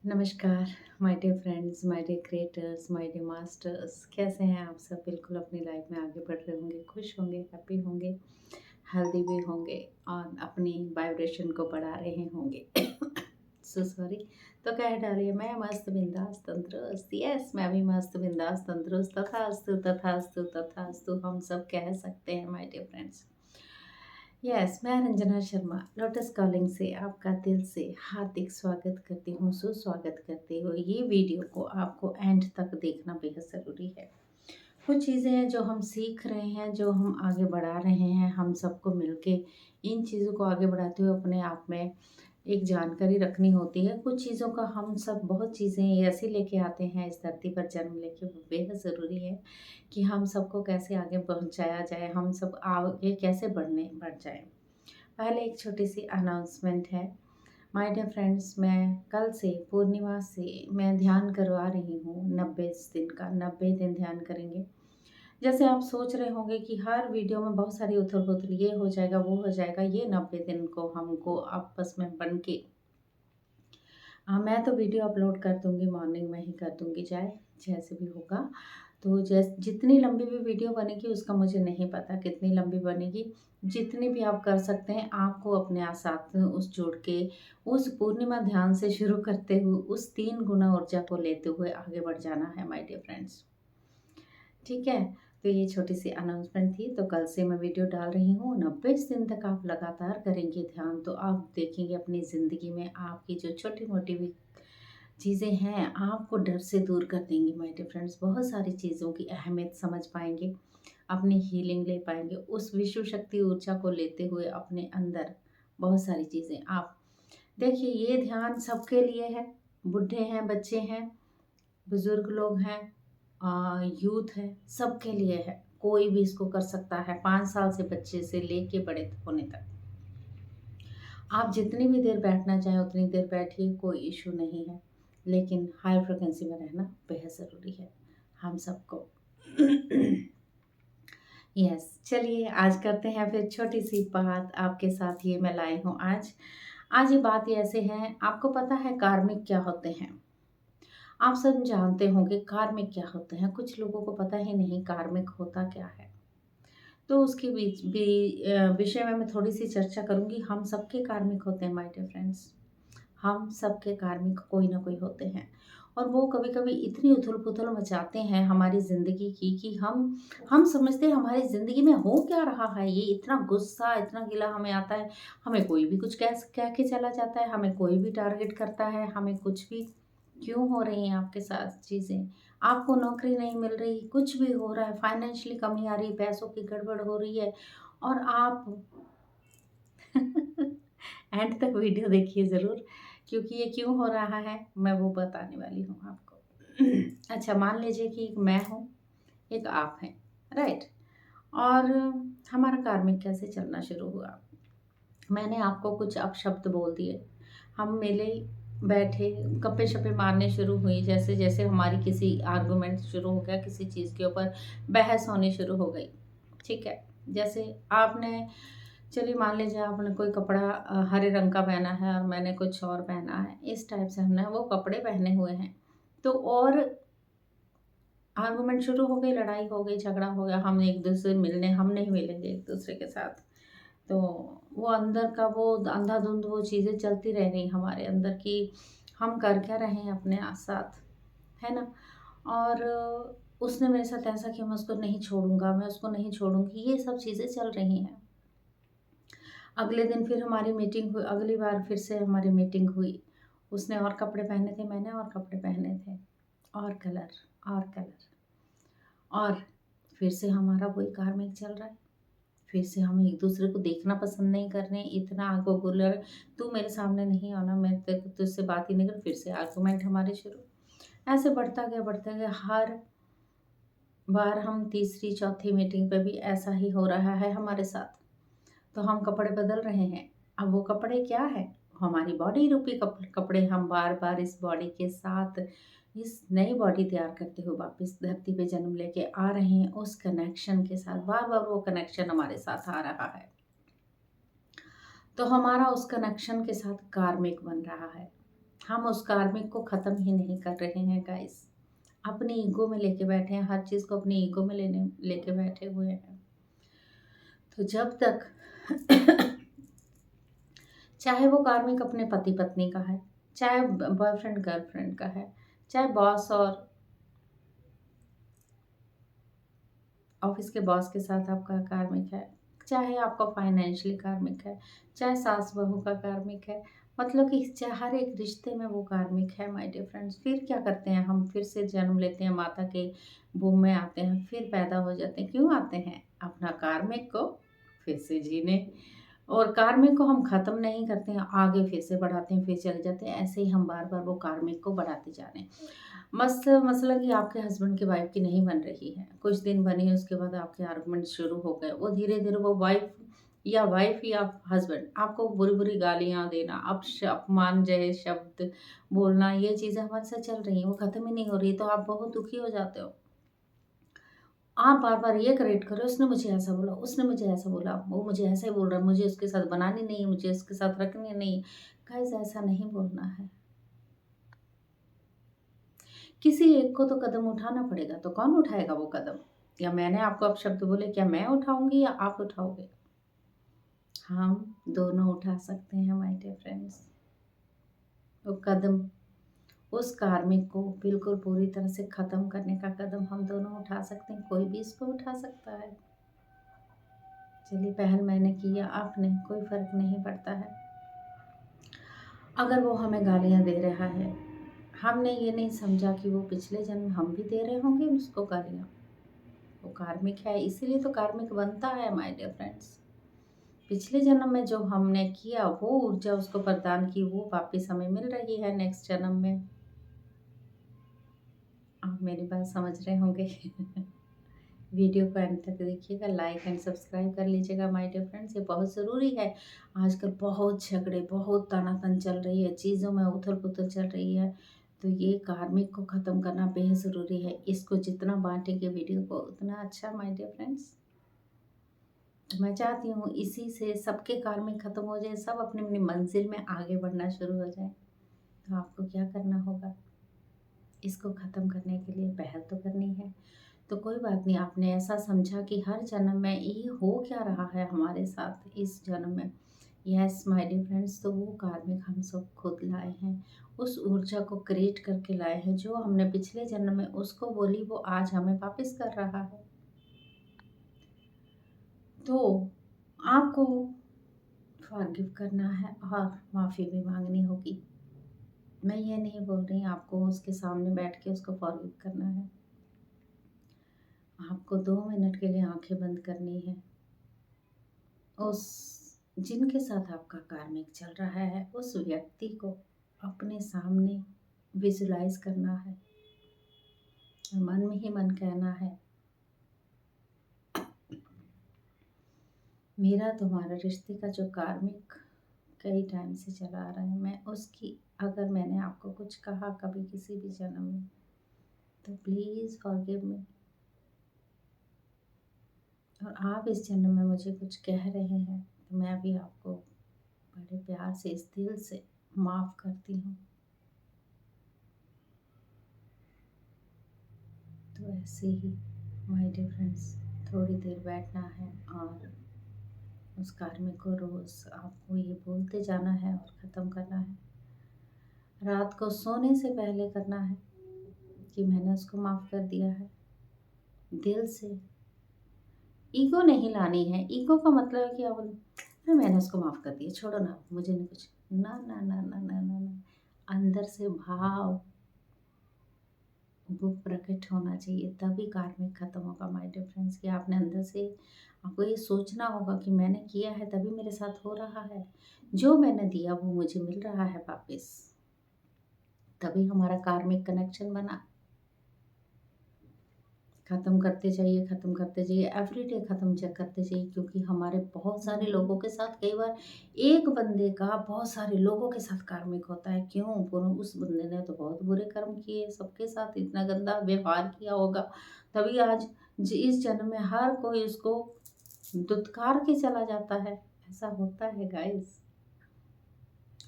नमस्कार my dear friends, my dear creators, my dear masters. कैसे हैं आप सब? बिल्कुल अपनी लाइफ में आगे बढ़ रहे होंगे, खुश होंगे, हैप्पी होंगे, हेल्दी भी होंगे और अपनी वाइब्रेशन को बढ़ा रहे होंगे। So sorry. तो कह डालिए, मैं मस्त बिंदास तंदुरुस्त। यस, मैं भी मस्त बिंदास तंदुरुस्त। तथास्तु तथास्तु तथास्तु हम सब कह सकते हैं माय डियर फ्रेंड्स। यस, मैं रंजना शर्मा लोटस कॉलिंग से आपका दिल से हार्दिक स्वागत करती हूँ, सुस्वागत करती हूँ। ये वीडियो को आपको एंड तक देखना बेहद ज़रूरी है। कुछ चीज़ें हैं जो हम सीख रहे हैं, जो हम आगे बढ़ा रहे हैं, हम सबको मिलके इन चीज़ों को आगे बढ़ाते हुए अपने आप में एक जानकारी रखनी होती है। कुछ चीज़ों का हम सब बहुत चीज़ें ऐसी लेके आते हैं इस धरती पर जन्म लेके, वो बेहद ज़रूरी है कि हम सबको कैसे आगे पहुँचाया जाए, हम सब आगे कैसे बढ़ जाएँ। पहले एक छोटी-सी अनाउंसमेंट है। माय डियर फ्रेंड्स, मैं कल से पूर्णिमा से मैं ध्यान करवा रही हूँ 90 दिन का, 90 दिन ध्यान करेंगे। जैसे आप सोच रहे होंगे कि हर वीडियो में बहुत सारी उथल-पुथल, ये हो जाएगा, वो हो जाएगा, ये 90 दिन को हमको आपस में बन के मैं तो वीडियो अपलोड कर दूँगी, मॉर्निंग में ही कर दूँगी, चाहे जैसे भी होगा। तो जितनी लंबी भी वीडियो बनेगी उसका मुझे नहीं पता कितनी लंबी बनेगी। जितनी भी आप कर सकते हैं, आपको अपने साथ उस जुड़ के उस पूर्णिमा ध्यान से शुरू करते हुए उस 3 गुना ऊर्जा को लेते हुए आगे बढ़ जाना है माय डियर फ्रेंड्स। ठीक है? तो ये छोटी-सी अनाउंसमेंट थी, तो कल से मैं वीडियो डाल रही हूँ। 90 दिन तक आप लगातार करेंगे ध्यान, तो आप देखेंगे अपनी ज़िंदगी में आपकी जो छोटी-मोटी भी चीज़ें हैं, आपको डर से दूर कर देंगी माय डियर फ्रेंड्स। बहुत सारी चीज़ों की अहमियत समझ पाएँगे, अपनी हीलिंग ले पाएँगे, उस विश्व शक्ति ऊर्जा को लेते हुए अपने अंदर बहुत सारी चीज़ें आप देखिए, ये ध्यान सबके लिए है, बूढ़े हैं, बच्चे हैं, बुज़ुर्ग लोग हैं, यूथ है, सबके लिए है। कोई भी इसको कर सकता है, 5 साल से बच्चे से लेके बड़े होने तक। आप जितनी भी देर बैठना चाहें उतनी देर बैठिए, कोई इश्यू नहीं है। लेकिन हाई फ्रीक्वेंसी में रहना बेहद ज़रूरी है हम सबको। यस, चलिए आज करते हैं फिर छोटी-सी बात आपके साथ ये मैं लाई हूँ आज। आज ये बात ये ऐसे है, आपको पता है कार्मिक क्या होते हैं? आप सब जानते होंगे कार्मिक क्या होते हैं, कुछ लोगों को पता ही नहीं कार्मिक होता क्या है। तो उसके बीच भी विषय में मैं थोड़ी-सी चर्चा करूँगी। हम सबके कार्मिक होते हैं माय डियर फ्रेंड्स। हम सबके कार्मिक कोई ना कोई होते हैं और वो कभी-कभी इतनी उथल-पुथल मचाते हैं हमारी ज़िंदगी की कि हम समझते हैं हमारी ज़िंदगी में हो क्या रहा है? ये इतना गुस्सा, इतना गिला हमें आता है, हमें कोई भी कुछ कह के चला जाता है, हमें कोई भी टारगेट करता है, हमें कुछ भी क्यों हो रही हैं आपके साथ चीज़ें? आपको नौकरी नहीं मिल रही, कुछ भी हो रहा है, फाइनेंशियली कमी आ रही, पैसों की गड़बड़ हो रही है और आप एंड तक वीडियो देखिए ज़रूर, क्योंकि ये क्यों हो रहा है, मैं वो बताने वाली हूँ आपको। अच्छा, मान लीजिए कि एक मैं हूँ, एक आप हैं, राइट? और हमारा कार्मिक कैसे चलना शुरू हुआ? मैंने आपको कुछ अपशब्द बोल दिए, हम मिले, बैठे, गप्पे-शप्पे मारने शुरू हुई, जैसे-जैसे हमारी किसी आर्गुमेंट शुरू हो गया, किसी चीज़ के ऊपर बहस होनी शुरू हो गई, ठीक है? जैसे आपने चलिए मान लीजिए आपने कोई कपड़ा हरे रंग का पहना है और मैंने कुछ और पहना है, इस टाइप से हमने वो कपड़े पहने हुए हैं। तो और आर्गुमेंट शुरू हो गई, लड़ाई हो गई, झगड़ा हो गया, हम नहीं मिलेंगे एक-दूसरे के साथ। तो वो अंदर का वो अंधाधुंध वो चीज़ें चलती रह गई हमारे अंदर कि हम कर क्या रहे हैं अपने साथ, है ना? और उसने मेरे साथ ऐसा किया, मैं उसको नहीं छोड़ूँगा, मैं उसको नहीं छोड़ूँगी, ये सब चीज़ें चल रही हैं। अगले दिन फिर हमारी मीटिंग हुई, अगली बार फिर से हमारी मीटिंग हुई। उसने और कपड़े पहने थे, मैंने और कपड़े पहने थे, और कलर और कलर और फिर से हमारा वही कार्मिक चल रहा है। फिर से हम एक-दूसरे को देखना पसंद नहीं कर रहे हैं, इतना आगो बोल रहे, "तू मेरे सामने नहीं आना, मैं तुझसे बात ही नहीं करूँ।" फिर से आर्गुमेंट हमारे शुरू। ऐसे बढ़ता गया, हर बार हम तीसरी, चौथी मीटिंग पे भी ऐसा ही हो रहा है हमारे साथ। तो हम कपड़े बदल रहे हैं। अब वो कपड़े क्या हैं? हमारी बॉडी रूपी कपड़े हम बार-बार इस बॉडी के साथ इस नई बॉडी तैयार करते हुए वापस धरती पे जन्म लेके आ रहे हैं उस कनेक्शन के साथ। बार-बार वो कनेक्शन हमारे साथ आ रहा है। तो हमारा उस कनेक्शन के साथ कार्मिक बन रहा है। हम उस कार्मिक को ख़त्म ही नहीं कर रहे हैं गाइस। अपनी ईगो में लेके बैठे हैं, हर चीज़ को अपनी ईगो में लेने लेके बैठे हुए हैं। तो जब तक चाहे वो कार्मिक अपने पति पत्नी का है, चाहे बॉयफ्रेंड गर्लफ्रेंड का है, चाहे बॉस और ऑफिस के बॉस के साथ आपका कार्मिक है, चाहे आपका फाइनेंशियली कार्मिक है, चाहे सास बहू का कार्मिक है, मतलब कि चाहे हर एक रिश्ते में वो कार्मिक है माय डियर फ्रेंड्स। फिर क्या करते हैं हम, फिर से जन्म लेते हैं, माता के वूम में आते हैं, फिर पैदा हो जाते हैं। क्यों आते हैं? अपना कार्मिक को फिर से जीने। और कार्मिक को हम ख़त्म नहीं करते हैं, आगे फिर से बढ़ाते हैं, फिर चले जाते हैं। ऐसे ही हम बार बार वो कार्मिक को बढ़ाते जा रहे हैं। मसला कि आपके हस्बैंड की वाइफ की नहीं बन रही है, कुछ दिन बनी, उसके बाद आपके आर्गुमेंट शुरू हो गए, वो धीरे धीरे वो वाइफ या हस्बैंड आपको बुरी बुरी गालियां देना, अपमान जय शब्द बोलना, ये चीज़ें हमारे साथ चल रही हैं, वो ख़त्म ही नहीं हो रही, तो आप बहुत दुखी हो जाते हो। आप बार बार ये करेक्ट करो, उसने मुझे ऐसा बोला, उसने मुझे ऐसा बोला, वो मुझे ऐसा ही बोल रहा है, मुझे उसके साथ बनानी नहीं है, मुझे उसके साथ रखनी नहीं है। गाइस, ऐसा नहीं बोलना है। किसी एक को तो कदम उठाना पड़ेगा, तो कौन उठाएगा वो कदम? या मैंने आपको अपशब्द बोले, क्या मैं उठाऊंगी या आप उठाओगे? हम दोनों उठा सकते हैं माय डियर फ्रेंड्स। वो कदम, उस कार्मिक को बिल्कुल पूरी तरह से खत्म करने का कदम हम दोनों उठा सकते हैं, कोई भी इसको उठा सकता है। चलिए, पहल मैंने किया, आपने, कोई फर्क नहीं पड़ता है। अगर वो हमें गालियां दे रहा है, हमने ये नहीं समझा कि वो पिछले जन्म हम भी दे रहे होंगे उसको गालियां। वो कार्मिक है, इसीलिए तो कार्मिक बनता है माय डियर फ्रेंड्स। पिछले जन्म में जो हमने किया, वो ऊर्जा उसको प्रदान की, वो वापस हमें मिल रही है नेक्स्ट जन्म में। आप मेरी बात समझ रहे होंगे। वीडियो को एंड तक देखिएगा, लाइक एंड सब्सक्राइब कर लीजिएगा माय डियर फ्रेंड्स, ये बहुत ज़रूरी है। आजकल बहुत झगड़े, बहुत तनातन चल रही है, चीज़ों में उथल पुथल चल रही है, तो ये कार्मिक को ख़त्म करना बेहद ज़रूरी है। इसको जितना बांटेंगे वीडियो को, उतना अच्छा माय डियर फ्रेंड्स। तो मैं चाहती हूँ इसी से सबके कार्मिक ख़त्म हो जाए, सब अपनी अपनी मंजिल में आगे बढ़ना शुरू हो जाए। तो आपको क्या करना होगा? इसको ख़त्म करने के लिए पहल तो करनी है। तो कोई बात नहीं, आपने ऐसा समझा कि हर जन्म में ये हो क्या रहा है हमारे साथ इस जन्म में। यस माय डियर फ्रेंड्स, तो वो कार्मिक हम सब खुद लाए हैं, उस ऊर्जा को क्रिएट करके लाए हैं, जो हमने पिछले जन्म में उसको बोली, वो आज हमें वापस कर रहा है। तो आपको फॉरगिव करना है और माफ़ी भी मांगनी होगी। मैं ये नहीं बोल रही आपको उसके सामने बैठ के उसको फॉरगिव करना है। आपको 2 मिनट के लिए आंखें बंद करनी है। उस जिनके साथ आपका कार्मिक चल रहा है, उस व्यक्ति को अपने सामने विजुलाइज करना है और मन में ही मन कहना है, मेरा तुम्हारा रिश्ते का जो कार्मिक कई टाइम से चला आ रहा है, मैं उसकी, अगर मैंने आपको कुछ कहा कभी किसी भी जन्म में, तो प्लीज़ फॉरगिव मी। और आप इस जन्म में मुझे कुछ कह रहे हैं, तो मैं भी आपको बड़े प्यार से, इस दिल से माफ़ करती हूँ। तो ऐसे ही माय डियर फ्रेंड्स, थोड़ी देर बैठना है और उस कार्मिक को रोज़ आपको ये बोलते जाना है और ख़त्म करना है। रात को सोने से पहले करना है कि मैंने उसको माफ़ कर दिया है, दिल से। ईगो नहीं लानी है। ईगो का मतलब है कि आप बोले, अरे मैंने उसको माफ़ कर दिया, छोड़ो ना, मुझे नहीं कुछ। ना ना ना ना ना ना ना, अंदर से भाव वो प्रकट होना चाहिए, तभी कार्मिक खत्म होगा माय डियर फ्रेंड्स। कि आपने अंदर से, आपको ये सोचना होगा कि मैंने किया है तभी मेरे साथ हो रहा है, जो मैंने दिया वो मुझे मिल रहा है वापस, तभी हमारा कार्मिक कनेक्शन बना। ख़त्म करते जाइए, ख़त्म करते जाइए, एवरीडे ख़त्म करते जाइए, क्योंकि हमारे बहुत सारे लोगों के साथ, कई बार एक बंदे का बहुत सारे लोगों के साथ कार्मिक होता है। क्यों? पूरा उस बंदे ने तो बहुत बुरे कर्म किए, सबके साथ इतना गंदा व्यवहार किया होगा, तभी आज इस जन्म में हर कोई उसको दुत्कार के चला जाता है। ऐसा होता है गाइस।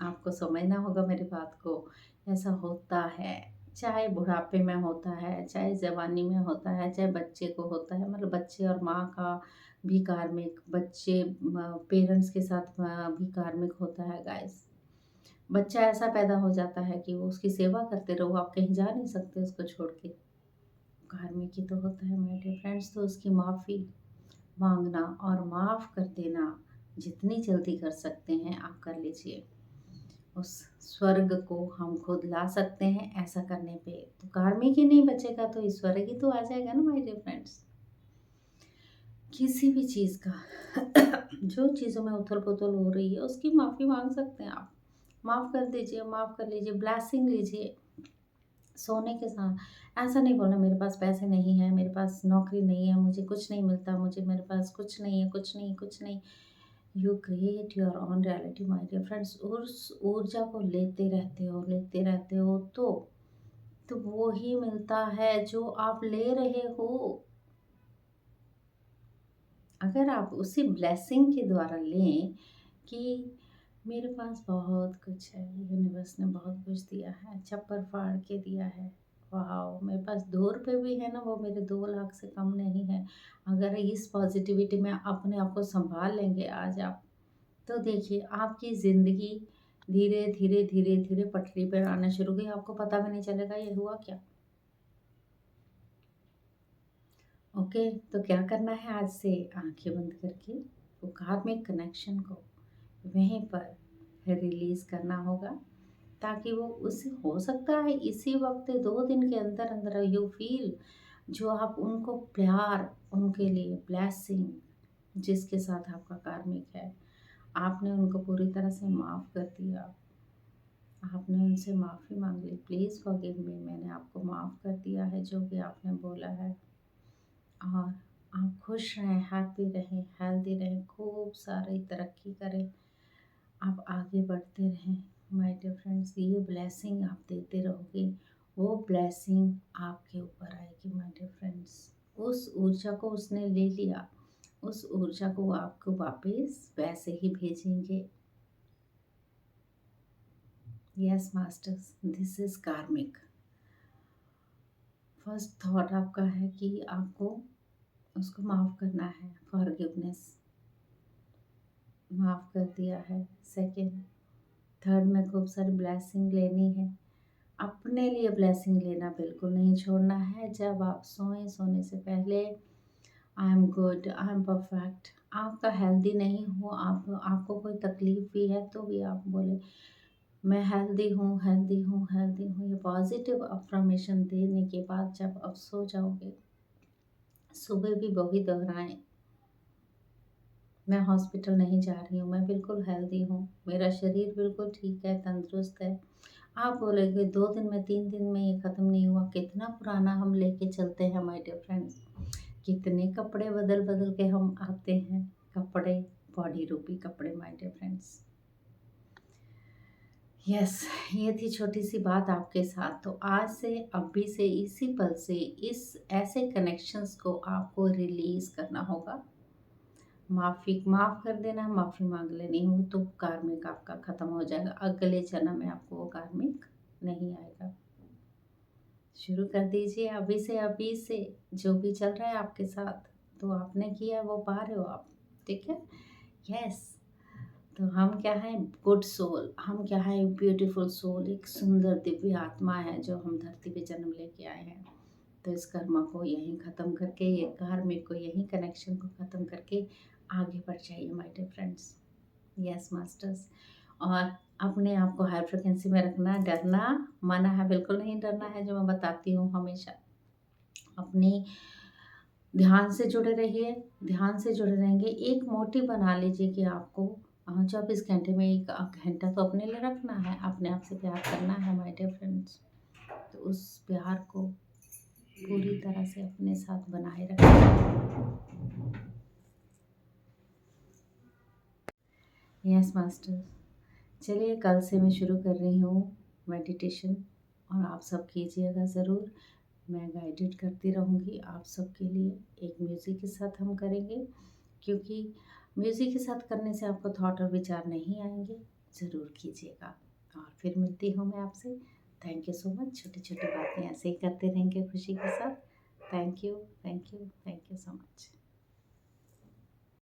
आपको समझना होगा मेरी बात को। ऐसा होता है, चाहे बुढ़ापे में होता है, चाहे जवानी में होता है, चाहे बच्चे को होता है, मतलब बच्चे और माँ का भी कार्मिक, बच्चे पेरेंट्स के साथ भी कार्मिक होता है गाइस। बच्चा ऐसा पैदा हो जाता है कि वो उसकी सेवा करते रहो, आप कहीं जा नहीं सकते उसको छोड़ के। कार्मिक ही तो होता है माय डियर फ्रेंड्स। तो उसकी माफ़ी मांगना और माफ़ कर देना जितनी जल्दी कर सकते हैं आप कर लीजिए। उस स्वर्ग को हम खुद ला सकते हैं ऐसा करने पे। तो कार्मिक ही नहीं बचेगा तो स्वर्ग ही तो आ जाएगा ना माय डियर फ्रेंड्स। किसी भी चीज़ का जो चीज़ों में उथल-पुथल हो रही है उसकी माफ़ी माँग सकते हैं आप। माफ़ कर दीजिए, माफ़ कर लीजिए, ब्लेसिंग लीजिए। सोने के साथ ऐसा नहीं बोलना मेरे पास पैसे नहीं हैं, मेरे पास नौकरी नहीं है, मुझे कुछ नहीं मिलता, मुझे मेरे पास कुछ नहीं है, कुछ नहीं, कुछ नहीं। You create your own reality my dear friends. उस ऊर्जा को लेते रहते हो तो वो ही मिलता है जो आप ले रहे हो। अगर आप उसी ब्लेसिंग के द्वारा लें कि मेरे पास बहुत कुछ है, यूनिवर्स ने बहुत कुछ दिया है, छप्पर फाड़ के दिया है। वाह! मेरे पास ₹2 भी है ना, वो मेरे 2 लाख से कम नहीं है। अगर इस पॉजिटिविटी में अपने आप को सँभाल लेंगे आज आप, तो देखिए आपकी ज़िंदगी धीरे, धीरे, धीरे, धीरे पटरी पर आना शुरू हुई, आपको पता भी नहीं चलेगा ये हुआ क्या। ओके, तो क्या करना है आज से आँखें बंद करके वो कार्मिक कनेक्शन को वहीं पर रिलीज़ करना होगा, ताकि वो उससे हो सकता है इसी वक़्त 2 दिन के अंदर-अंदर यू फ़ील जो आप उनको प्यार, उनके लिए ब्लेसिंग जिसके साथ आपका कार्मिक है, आपने उनको पूरी तरह से माफ़ कर दिया। आपने उनसे माफ़ी माँग ली, प्लीज़ फ़ॉरगिव मी, मैंने आपको माफ़ कर दिया है जो भी आपने बोला है। और आप खुश रहें, हैप्पी रहें, हेल्दी रहें, खूब सारी तरक्की करें, आप आगे बढ़ते रहें। माय डियर फ्रेंड्स, ये ब्लेसिंग आप देते रहोगे, वो ब्लेसिंग आपके ऊपर आएगी माय डियर फ्रेंड्स। उस ऊर्जा को उसने ले लिया, उस ऊर्जा को वो आपको वापस वैसे ही भेजेंगे। यस मास्टर्स, दिस इज़ कार्मिक। फर्स्ट थॉट आपका है कि आपको उसको माफ़ करना है, फॉरगिवनेस, माफ़ कर दिया है। सेकंड, थर्ड में खूब सारी ब्लेसिंग लेनी है। अपने लिए ब्लेसिंग लेना बिल्कुल नहीं छोड़ना है। जब आप सोएं, सोने से पहले I am good, I am perfect, आपका हेल्दी नहीं हो, आपको कोई तकलीफ़ भी है तो भी आप बोले मैं हेल्दी हूँ, हेल्दी हूँ, हेल्दी हूँ। ये पॉज़िटिव अफ़र्मेशन देने के बाद जब आप सो जाओगे, सुबह भी वही दोहराएँ, मैं हॉस्पिटल नहीं जा रही हूँ, मैं बिल्कुल हेल्दी हूँ, मेरा शरीर बिल्कुल ठीक है, तंदुरुस्त है। आप बोलोगे 2 दिन में, 3 दिन में ये ख़त्म नहीं हुआ, कितना पुराना हम लेके चलते हैं माय डियर फ्रेंड्स। कितने कपड़े बदल-बदल के हम आते हैं, कपड़े, बॉडी रूपी कपड़े माय डियर फ्रेंड्स। यस, ये थी छोटी-सी बात आपके साथ। तो आज से, अभी से, इसी पल से, इस ऐसे कनेक्शंस को आपको रिलीज़ करना होगा। माफ़ कर देना, माफ़ी माँग लेनी हो तो कार्मिक आपका ख़त्म हो जाएगा। अगले जन्म में आपको वो कार्मिक नहीं आएगा। शुरू कर दीजिए अभी से जो भी चल रहा है आपके साथ, तो आपने किया वो पा रहे हो आप, ठीक है? यस, तो हम क्या हैं, गुड सोल, हम क्या है, ब्यूटीफुल सोल, एक सुंदर दिव्य आत्मा है जो हम धरती पे जन्म लेके आए हैं। तो इस कर्मा को यहीं ख़त्म करके, ये कार्मिक को यहीं कनेक्शन को ख़त्म करके आगे बढ़ जाइए my dear friends. Yes masters. और अपने आप को हाई फ्रिक्वेंसी में रखना, डरना मना है, बिल्कुल नहीं डरना है, जो मैं बताती हूँ हमेशा। अपनी ध्यान से जुड़े रहिए, ध्यान से जुड़े रहेंगे। एक मोटिव बना लीजिए कि आपको 24 घंटे में 1 घंटा तो अपने लिए रखना है, अपने आप से प्यार करना है माय डियर फ्रेंड्स। तो उस प्यार को पूरी तरह से अपने साथ बनाए रखें। Yes master. चलिए कल से मैं शुरू कर रही हूँ मेडिटेशन, और आप सब कीजिएगा ज़रूर। मैं गाइडेड करती रहूँगी आप सबके लिए। एक म्यूज़िक के साथ हम करेंगे, क्योंकि म्यूज़िक के साथ करने से आपको थॉट और विचार नहीं आएंगे। ज़रूर कीजिएगा। और फिर मिलती हूँ मैं आपसे। Thank you so much. छोटी-छोटी बातें ऐसे ही करते रहेंगे खुशी के साथ। Thank you, thank you, thank you so much.